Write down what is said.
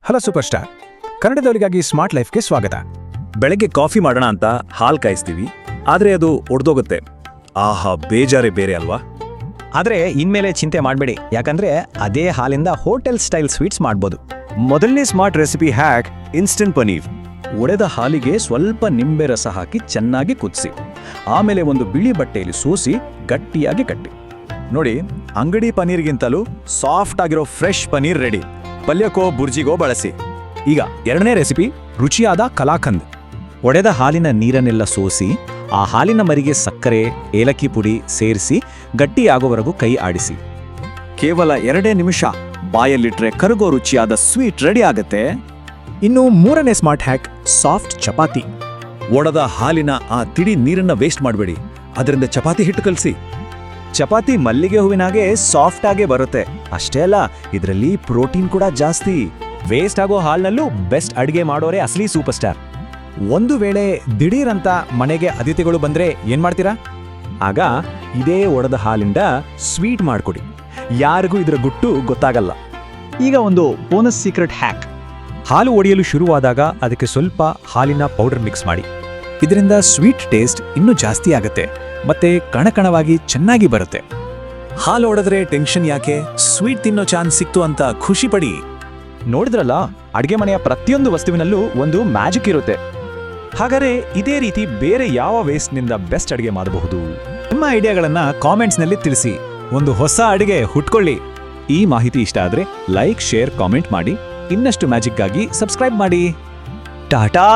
Hello super star ಕನ್ನಡದವರಿಗಾಗಿ smart ಲೈಫ್ಗೆ ಸ್ವಾಗತ. ಬೆಳಗ್ಗೆ coffee ಮಾಡೋಣ ಅಂತ ಹಾಲು ಕಾಯಿಸ್ತೀವಿ, ಆದರೆ ಅದು ಒಡೆದೋಗುತ್ತೆ. ಆಹಾ, ಬೇಜಾರೇ ಬೇರೆ ಅಲ್ವಾ? ಆದರೆ ಇನ್ಮೇಲೆ ಚಿಂತೆ ಮಾಡಬೇಡಿ, ಯಾಕಂದ್ರೆ ಅದೇ ಹಾಲಿಂದ ಹೋಟೆಲ್ ಸ್ಟೈಲ್ ಸ್ವೀಟ್ಸ್ ಮಾಡ್ಬೋದು. ಮೊದಲನೇ smart recipe hack instant paneer. ಒಡೆದ ಹಾಲಿಗೆ ಸ್ವಲ್ಪ ನಿಂಬೆ ರಸ ಹಾಕಿ ಚೆನ್ನಾಗಿ ಕುದಿಸಿ, ಆಮೇಲೆ ಒಂದು ಬಿಳಿ ಬಟ್ಟೆಯಲ್ಲಿ ಸೋಸಿ ಗಟ್ಟಿಯಾಗಿ ಕಟ್ಟಿ. ನೋಡಿ, ಅಂಗಡಿ ಪನೀರ್ಗಿಂತಲೂ ಸಾಫ್ಟ್ ಆಗಿರೋ ಫ್ರೆಶ್ ಪನೀರ್ ರೆಡಿ. ಪಲ್ಯಕ್ಕೋ ಬುರ್ಜಿಗೋ ಬಳಸಿ. ಈಗ ಎರಡನೇ ರೆಸಿಪಿ ರುಚಿಯಾದ ಕಲಾಕಂದ್. ಒಡೆದ ಹಾಲಿನ ನೀರನ್ನೆಲ್ಲ ಸೋಸಿ ಆ ಹಾಲಿನ ಮರಿಗೆ ಸಕ್ಕರೆ, ಏಲಕ್ಕಿ ಪುಡಿ ಸೇರಿಸಿ ಗಟ್ಟಿಯಾಗೋವರೆಗೂ ಕೈ ಆಡಿಸಿ. ಕೇವಲ 2 ನಿಮಿಷ ಬಾಯಲ್ಲಿಟ್ರೆ ಕರಗೋ ರುಚಿಯಾದ ಸ್ವೀಟ್ ರೆಡಿ ಆಗತ್ತೆ. ಇನ್ನು ಮೂರನೇ ಸ್ಮಾರ್ಟ್ ಹ್ಯಾಕ್ ಸಾಫ್ಟ್ ಚಪಾತಿ. ಒಡೆದ ಹಾಲಿನ ಆ ತಿಳಿ ನೀರನ್ನ ವೇಸ್ಟ್ ಮಾಡಬೇಡಿ, ಅದರಿಂದ ಚಪಾತಿ ಹಿಟ್ಟು ಕಲಸಿ. ಚಪಾತಿ ಮಲ್ಲಿಗೆ ಹೂವಿನಾಗೆ ಸಾಫ್ಟ್ ಆಗೇ ಬರುತ್ತೆ. ಅಷ್ಟೇ ಅಲ್ಲ, ಇದರಲ್ಲಿ ಪ್ರೋಟೀನ್ ಕೂಡ ಜಾಸ್ತಿ. ವೇಸ್ಟ್ ಆಗೋ ಹಾಲ್ನಲ್ಲೂ ಬೆಸ್ಟ್ ಅಡುಗೆ ಮಾಡೋರೇ ಅಸಲಿ ಸೂಪರ್ ಸ್ಟಾರ್. ಒಂದು ವೇಳೆ ದಿಢೀರಂತ ಮನೆಗೆ ಅತಿಥಿಗಳು ಬಂದ್ರೆ ಏನ್ ಮಾಡ್ತೀರಾ? ಆಗ ಇದೇ ಒಡೆದ ಹಾಲಿಂದ ಸ್ವೀಟ್ ಮಾಡ್ಕೊಡಿ, ಯಾರಿಗೂ ಇದರ ಗುಟ್ಟು ಗೊತ್ತಾಗಲ್ಲ. ಈಗ ಒಂದು ಬೋನಸ್ ಸೀಕ್ರೆಟ್ ಹ್ಯಾಕ್. ಹಾಲು ಒಡೆಯಲು ಶುರುವಾದಾಗ ಅದಕ್ಕೆ ಸ್ವಲ್ಪ ಹಾಲಿನ ಪೌಡರ್ ಮಿಕ್ಸ್ ಮಾಡಿ. ಇದರಿಂದ ಸ್ವೀಟ್ ಟೇಸ್ಟ್ ಇನ್ನೂ ಜಾಸ್ತಿ ಆಗುತ್ತೆ ಮತ್ತೆ ಕಣಕಣವಾಗಿ ಚೆನ್ನಾಗಿ ಬರುತ್ತೆ. ಹಾಲು ಒಡೆದ್ರೆ ಟೆನ್ಷನ್ ಯಾಕೆ? ಸ್ವೀಟ್ ತಿನ್ನೋ ಚಾನ್ಸ್ ಸಿಕ್ತು ಅಂತ ಖುಷಿ ಪಡಿ. ನೋಡಿದ್ರಲ್ಲ, ಅಡುಗೆ ಮನೆಯ ಪ್ರತಿಯೊಂದು ವಸ್ತುವಿನಲ್ಲೂ ಒಂದು ಮ್ಯಾಜಿಕ್ ಇರುತ್ತೆ. ಹಾಗಾದರೆ ಇದೇ ರೀತಿ ಬೇರೆ ಯಾವ ವೇಸ್ಟ್ನಿಂದ ಬೆಸ್ಟ್ ಅಡುಗೆ ಮಾಡಬಹುದು? ನಿಮ್ಮ ಐಡಿಯಾಗಳನ್ನ ಕಾಮೆಂಟ್ಸ್ನಲ್ಲಿ ತಿಳಿಸಿ. ಒಂದು ಹೊಸ ಅಡುಗೆ ಹುಟ್ಕೊಳ್ಳಿ. ಈ ಮಾಹಿತಿ ಇಷ್ಟ ಆದ್ರೆ ಲೈಕ್, ಶೇರ್, ಕಾಮೆಂಟ್ ಮಾಡಿ. ಇನ್ನಷ್ಟು ಮ್ಯಾಜಿಕ್ಗಾಗಿ ಸಬ್ಸ್ಕ್ರೈಬ್ ಮಾಡಿ. ಟಾಟಾ.